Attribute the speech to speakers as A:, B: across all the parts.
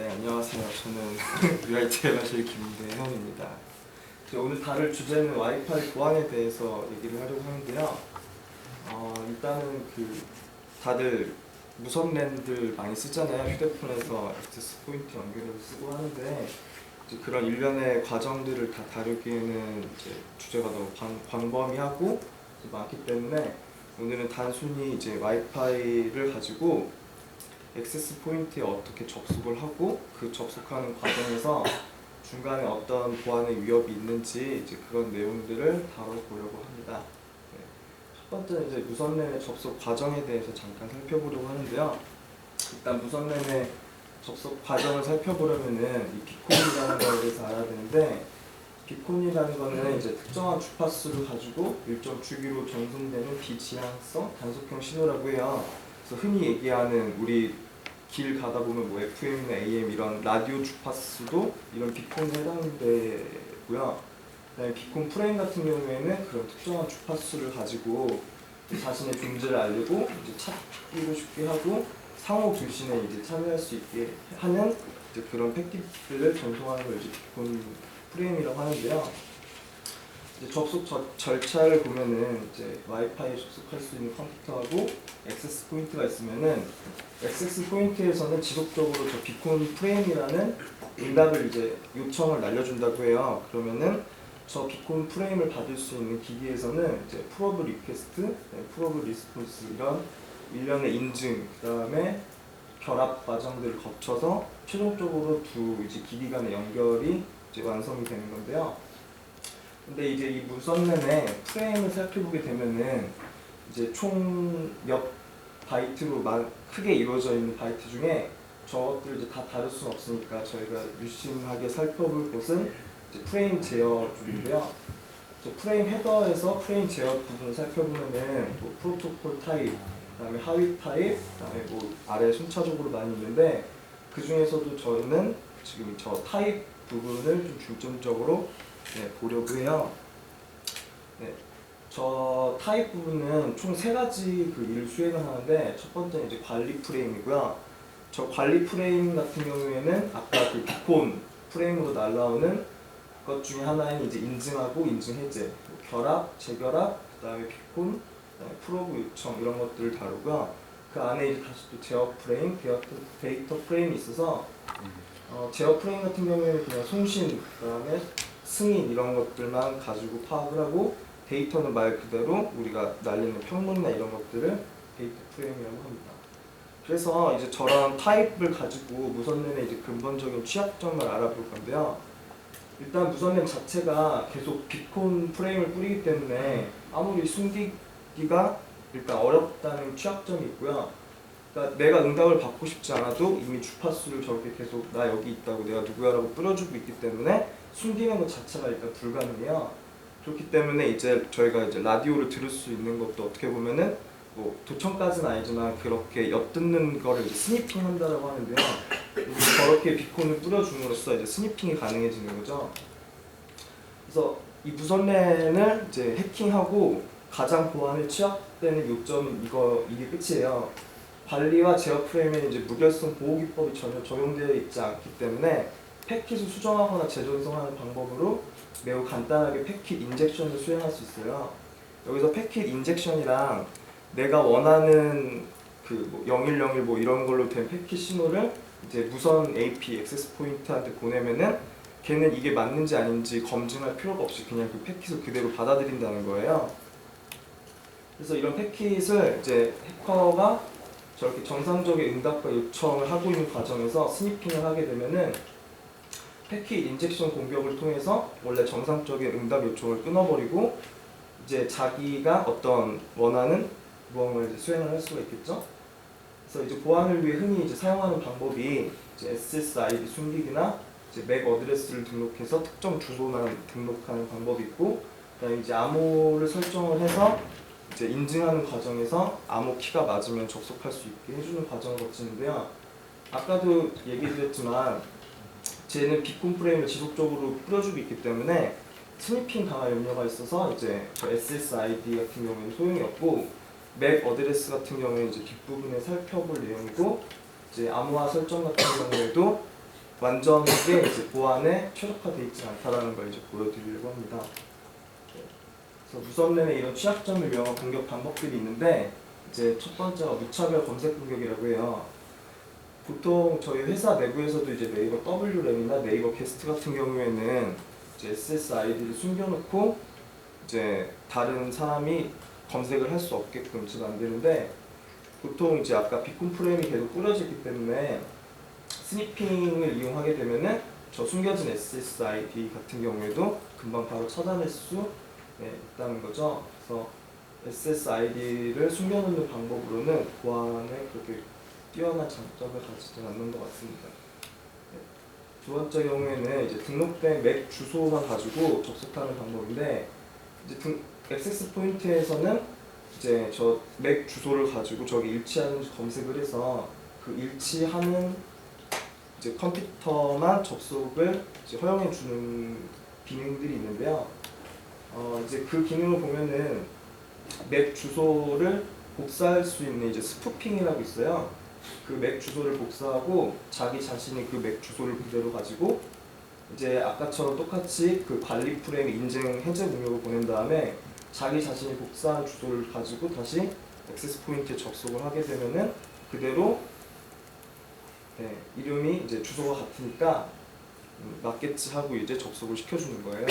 A: 네, 안녕하세요. 저는 UIT의 마실 김대현입니다. 오늘 다룰 주제는 와이파이 보안에 대해서 얘기를 하려고 하는데요. 일단은 다들 무선 랜들 많이 쓰잖아요. 휴대폰에서 액세스 포인트 연결해서 쓰고 하는데 이제 그런 일련의 과정들을 다 다루기에는 이제 주제가 너무 광범위하고 많기 때문에 오늘은 단순히 이제 와이파이를 가지고 액세스 포인트에 어떻게 접속을 하고 그 접속하는 과정에서 중간에 어떤 보안의 위협이 있는지 이제 그런 내용들을 다뤄보려고 합니다. 네. 첫 번째는 이제 무선랜의 접속 과정에 대해서 잠깐 살펴보려고 하는데요. 일단 무선랜의 접속 과정을 살펴보려면은 이 비콘이라는 거에 대해서 알아야 되는데, 비콘이라는 거는 이제 특정한 주파수를 가지고 일정 주기로 전송되는 비지향성 단속형 신호라고 해요. 그래서 흔히 얘기하는 우리 길 가다 보면 뭐 FM이나 AM 이런 라디오 주파수도 이런 비콘에 해당되고요. 그다음에 비콘 프레임 같은 경우에는 그런 특정한 주파수를 가지고 자신의 존재를 알리고 이제 찾기고 쉽게 하고 상호 교신에 이제 참여할 수 있게 하는 이제 그런 패킷들을 전송하는 걸 이제 비콘 프레임이라고 하는데요. 이제 접속 절차를 보면은 이제 와이파이에 접속할 수 있는 컴퓨터하고 액세스 포인트가 있으면은 액세스 포인트에서는 지속적으로 저 비콘 프레임이라는 응답을 이제 요청을 날려준다고 해요. 그러면은 저 비콘 프레임을 받을 수 있는 기기에서는 이제 프로브 리퀘스트, 프로브 리스폰스 이런 일련의 인증, 그다음에 결합 과정들을 거쳐서 최종적으로 두 이제 기기 간의 연결이 이제 완성이 되는 건데요. 근데 이제 이 무선랜의 프레임을 살펴보게 되면은 이제 총 몇 바이트로 크게 이루어져 있는 바이트 중에 저것들을 이제 다 다룰 수는 없으니까 저희가 유심하게 살펴볼 곳은 이제 프레임 제어 쪽인데요. 프레임 헤더에서 프레임 제어 부분을 살펴보면은 뭐 프로토콜 타입, 그다음에 하위 타입, 그다음에 뭐 아래 순차적으로 많이 있는데 그 중에서도 저는 지금 저 타입 부분을 좀 중점적으로 보려고 해요. 네, 저 타입 부분은 총 세 가지 일을 수행을 하는데, 첫 번째는 이제 관리 프레임이고요. 저 관리 프레임 같은 경우에는 아까 그 비콘 프레임으로 날라오는 것 중에 하나인 이제 인증하고 인증 해제, 결합, 재결합, 그다음에 비콘, 그다음에 프로브 요청 이런 것들을 다루고요. 그 안에 이제 다시 또 제어 프레임, 데이터 프레임이 있어서 제어 프레임 같은 경우에는 그냥 송신, 그다음에 승인 이런 것들만 가지고 파악을 하고, 데이터는 말 그대로 우리가 날리는 평문이나 이런 것들을 데이터 프레임이라고 합니다. 그래서 이제 저런 타입을 가지고 무선랜의 이제 근본적인 취약점을 알아볼 건데요. 일단 무선랜 자체가 계속 비콘 프레임을 뿌리기 때문에 아무리 숨기기가 일단 어렵다는 취약점이 있고요. 그러니까 내가 응답을 받고 싶지 않아도 이미 주파수를 저렇게 계속 나 여기 있다고 내가 누구야라고 뿌려주고 있기 때문에 숨기는 것 자체가 일단 불가능해요. 그렇기 때문에 이제 저희가 이제 라디오를 들을 수 있는 것도 어떻게 보면은 뭐 도청까지는 아니지만 그렇게 엿듣는 거를 이제 스니핑 한다라고 하는데요. 저렇게 비콘을 뿌려줌으로써 이제 스니핑이 가능해지는 거죠. 그래서 이 무선랜을 이제 해킹하고 가장 보안에 취약되는 요점은 이게 끝이에요. 관리와 제어 프레임에는 이제 무결성 보호기법이 전혀 적용되어 있지 않기 때문에 패킷을 수정하거나 재전송하는 방법으로 매우 간단하게 패킷 인젝션을 수행할 수 있어요. 여기서 패킷 인젝션이랑 내가 원하는 뭐 0101 뭐 이런 걸로 된 패킷 신호를 이제 무선 AP 액세스 포인트한테 보내면은 걔는 이게 맞는지 아닌지 검증할 필요가 없이 그냥 그 패킷을 그대로 받아들인다는 거예요. 그래서 이런 패킷을 이제 해커가 저렇게 정상적인 응답과 요청을 하고 있는 과정에서 스니핑을 하게 되면은 패킷 인젝션 공격을 통해서 원래 정상적인 응답 요청을 끊어버리고 이제 자기가 어떤 원하는 무언가를 이제 수행을 할 수가 있겠죠. 그래서 이제 보안을 위해 흔히 이제 사용하는 방법이 이제 SSID 숨기기나 이제 맥 어드레스를 등록해서 특정 주소만 등록하는 방법이 있고, 그다음에 이제 암호를 설정을 해서 이제 인증하는 과정에서 암호 키가 맞으면 접속할 수 있게 해주는 과정을 거치는데요. 아까도 얘기드렸지만 쟤는 비콘 프레임을 지속적으로 뿌려주고 있기 때문에 스니핑 강화 염려가 있어서 이제 저 SSID 같은 경우에는 소용이 없고, 맥 어드레스 같은 경우에는 이제 뒷부분에 살펴볼 내용이고, 이제 암호화 설정 같은 경우에도 완전하게 이제 보안에 최적화되어 있지 않다라는 걸 이제 보여드리려고 합니다. 그래서 무선랜의 이런 취약점을 이용한 공격 방법들이 있는데 이제 첫 번째가 무차별 검색 공격이라고 해요. 보통 저희 회사 내부에서도 이제 네이버 WRAM이나 네이버 게스트 같은 경우에는 이제 SSID를 숨겨놓고 이제 다른 사람이 검색을 할 수 없게끔 만드는데 보통 이제 아까 비콘 프레임이 계속 뿌려지기 때문에 스니핑을 이용하게 되면은 저 숨겨진 SSID 같은 경우에도 금방 바로 찾아낼 수 있다는 거죠. 그래서 SSID를 숨겨놓는 방법으로는 보안에 그렇게 뛰어난 장점을 가지지 않는 것 같습니다. 두 번째 경우에는 이제 등록된 맥 주소만 가지고 접속하는 방법인데 이제 액세스 포인트에서는 이제 저 맥 주소를 가지고 저기 일치하는지 검색을 해서 그 일치하는 이제 컴퓨터만 접속을 이제 허용해 주는 기능들이 있는데요. 이제 그 기능을 보면은 맥 주소를 복사할 수 있는 이제 스푸핑이라고 있어요. 그 맥 주소를 복사하고 자기 자신이 그 맥 주소를 그대로 가지고 이제 아까처럼 똑같이 그 관리 프레임 인증 해제 목록을 보낸 다음에 자기 자신이 복사한 주소를 가지고 다시 액세스 포인트에 접속을 하게 되면은 그대로 이름이 이제 주소가 같으니까 맞겠지 하고 이제 접속을 시켜주는 거예요.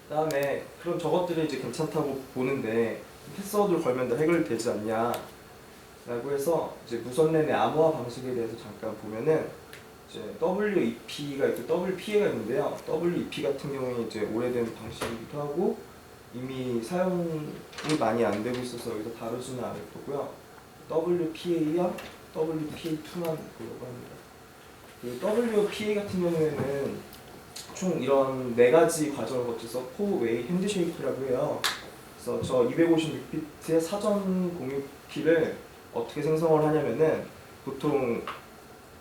A: 그다음에 그럼 저것들이 이제 괜찮다고 보는데 패스워드를 걸면 다 해결되지 않냐? 라고 해서 이제 무선랜의 암호화 방식에 대해서 잠깐 보면은 이제 WEP가 있고 WPA가 있는데요. WEP 같은 경우에 이제 오래된 방식이기도 하고 이미 사용이 많이 안 되고 있어서 여기서 다루지는 않을 거고요. WPA와 WPA2만 보려고 합니다. 그 WPA 같은 경우에는 총 이런 4가지 과정을 거쳐서 4웨이 핸드쉐이크라고 해요. 그래서 저 256비트의 사전 공유 키를 어떻게 생성을 하냐면은 보통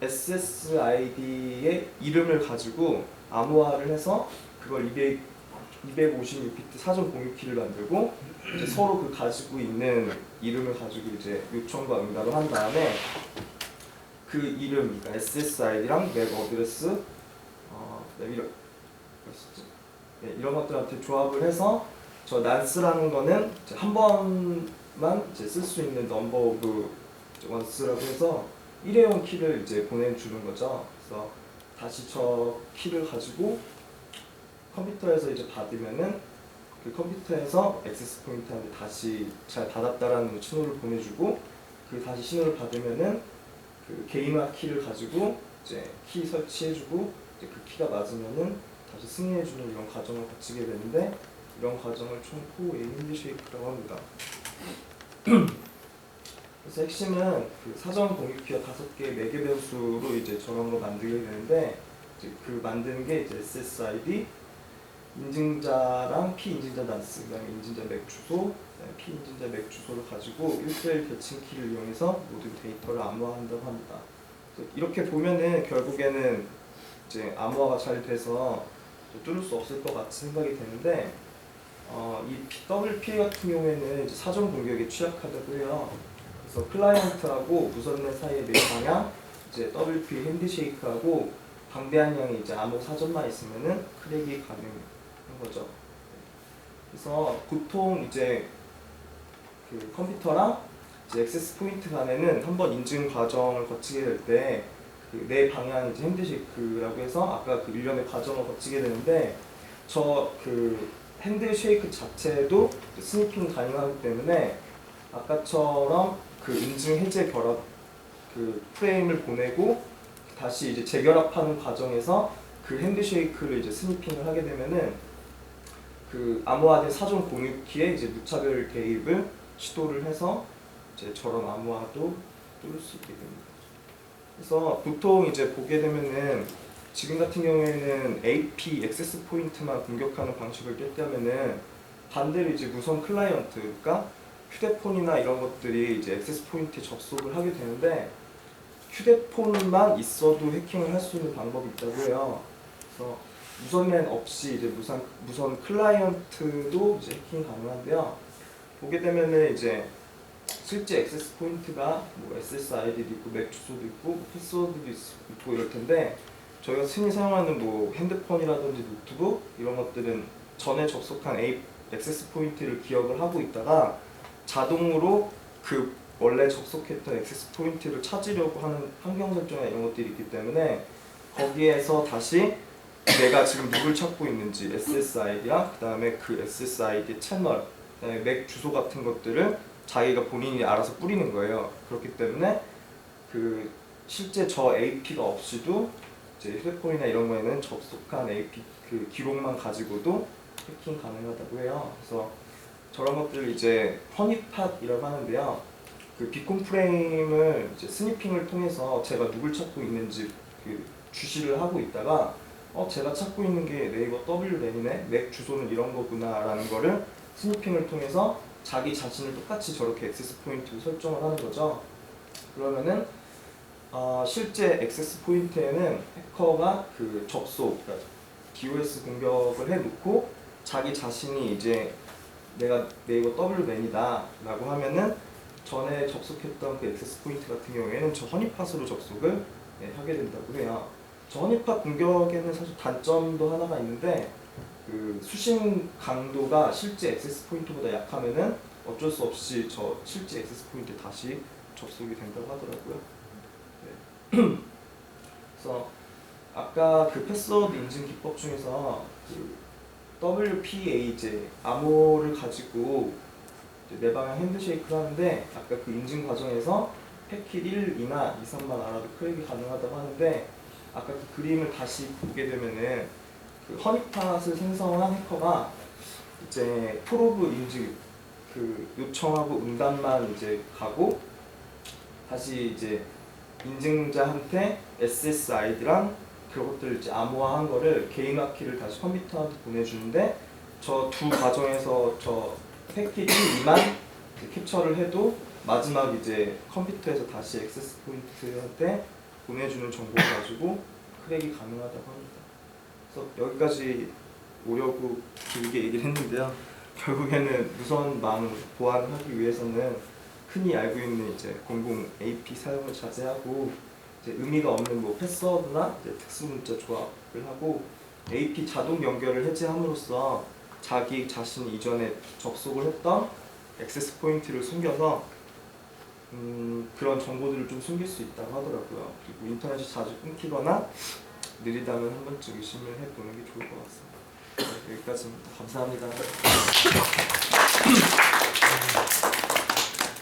A: SSID의 이름을 가지고 암호화를 해서 그걸 256비트 사전 공유 키를 만들고 이제 서로 그 가지고 있는 이름을 가지고 이제 요청과 응답을 한 다음에 그 이름, 그러니까 SSID랑 맥 어드레스, 이런 것들한테 조합을 해서 저 난스라는 거는 한 번만 쓸 수 있는 넘버 오브 원스라고 해서 일회용 키를 이제 보내주는 거죠. 그래서 다시 저 키를 가지고 컴퓨터에서 이제 받으면은 그 컴퓨터에서 액세스 포인트한테 다시 잘 받았다라는 신호를 보내주고 그 다시 신호를 받으면은 그 개인화 키를 가지고 이제 키 설치해주고 이제 그 키가 맞으면은 다시 승인해주는 이런 과정을 거치게 되는데 이런 과정을 총 4웨이 핸드쉐이크라고 합니다. 그래서 핵심은 그 사전 공유 키와 5개의 매개 변수로 이제 저런 거 만들게 되는데 이제 그 만드는 게 이제 SSID 인증자랑 피인증자 난스, 그다음에 인증자 맥 주소, 그다음에 피인증자 맥 주소를 가지고 1대1 대칭 키를 이용해서 모든 데이터를 암호화한다고 합니다. 이렇게 보면은 결국에는 이제 암호화가 잘 돼서 뚫을 수 없을 것 같은 생각이 되는데 이 WPA 같은 경우에는 이제 사전 공격에 취약하다고 해요. 그래서 클라이언트하고 무선랜 사이의 내 방향, 이제 WPA 핸드쉐이크하고 방대한 양의 이제 암호 사전만 있으면은 크랙이 가능한 거죠. 그래서 보통 이제 그 컴퓨터랑 이제 액세스 포인트 간에는 한번 인증 과정을 거치게 될 때 그 내 방향 이제 핸드쉐이크라고 해서 아까 그 일련의 과정을 거치게 되는데 저 그 핸드쉐이크 자체도 스니핑 가능하기 때문에 아까처럼 그 인증 해제 결합 그 프레임을 보내고 다시 이제 재결합하는 과정에서 그 핸드쉐이크를 이제 스니핑을 하게 되면은 그 암호화된 사전 공유 키에 이제 무차별 개입을 시도를 해서 이제 저런 암호화도 뚫을 수 있게 됩니다. 그래서 보통 이제 보게 되면은 지금 같은 경우에는 AP 액세스 포인트만 공격하는 방식을 깼다면은 반대로 이제 무선 클라이언트가 휴대폰이나 이런 것들이 이제 액세스 포인트에 접속을 하게 되는데 휴대폰만 있어도 해킹을 할 수 있는 방법이 있다고 해요. 그래서 무선랜 없이 이제 무선 클라이언트도 이제 해킹 가능한데요. 보게 되면은 이제 실제 액세스 포인트가 뭐 SSID도 있고 맥 주소도 있고 뭐 패스워드도 있고 이럴 텐데 저희가 흔히 사용하는 뭐 핸드폰이라든지 노트북 이런 것들은 전에 접속한 액세스 포인트를 기억을 하고 있다가 자동으로 그 원래 접속했던 액세스 포인트를 찾으려고 하는 환경 설정이나 이런 것들이 있기 때문에 거기에서 다시 내가 지금 누굴 찾고 있는지 SSID랑 그 다음에 그 SSID 채널, 그 다음에 맥 주소 같은 것들을 자기가 본인이 알아서 뿌리는 거예요. 그렇기 때문에 그 실제 저 AP가 없이도 이제 휴대폰이나 이런 거에는 접속한 AP 그 기록만 가지고도 해킹 가능하다고 해요. 그래서 저런 것들을 이제 허니팟이라고 하는데요. 그 비콘 프레임을 이제 스니핑을 통해서 제가 누굴 찾고 있는지 그 주시를 하고 있다가 제가 찾고 있는 게 네이버 W랜이네, 맥 주소는 이런 거구나라는 거를 스니핑을 통해서 자기 자신을 똑같이 저렇게 액세스 포인트로 설정을 하는 거죠. 그러면은 실제 액세스 포인트에는 해커가 그 접속, 그러니까 DOS 공격을 해놓고 자기 자신이 이제 내가 네이버 W랜이다 라고 하면은 전에 접속했던 그 액세스 포인트 같은 경우에는 저 허니팟으로 접속을 하게 된다고 해요. 저 허니팟 공격에는 사실 단점도 하나가 있는데 그 수신 강도가 실제 액세스 포인트보다 약하면은 어쩔 수 없이 저 실제 액세스 포인트 다시 접속이 된다고 하더라고요. 네. 그래서 아까 그 패스워드 인증 기법 중에서 그 WPA 암호를 가지고 네 방향 핸드쉐이크를 하는데 아까 그 인증 과정에서 패킷 1, 2나 2, 3만 알아도 크랙이 가능하다고 하는데 아까 그 그림을 다시 보게 되면은 그 허니팟을 생성한 해커가 이제 프로브 인증 그 요청하고 응답만 이제 가고 다시 이제 인증자한테 SSID랑 그것들 이제 암호화한 거를 개인화 키를 다시 컴퓨터한테 보내주는데 저 두 과정에서 저 패킷 1, 2만 캡처를 해도 마지막 이제 컴퓨터에서 다시 액세스 포인트한테 보내주는 정보를 가지고 크랙이 가능하다고 합니다. 그래서 여기까지 오려고 길게 얘기를 했는데요. 결국에는 무선망 보안을 하기 위해서는 흔히 알고 있는 이제 공공 AP 사용을 자제하고 이제 의미가 없는 뭐 패스워드나 이제 특수 문자 조합을 하고 AP 자동 연결을 해제함으로써 자기 자신이 이전에 접속을 했던 액세스 포인트를 숨겨서 그런 정보들을 좀 숨길 수 있다고 하더라고요. 그리고 인터넷이 자주 끊기거나 느리다면 한 번쯤 의심을 해보는 게 좋을 것 같습니다. 네, 여기까지입니다. 감사합니다.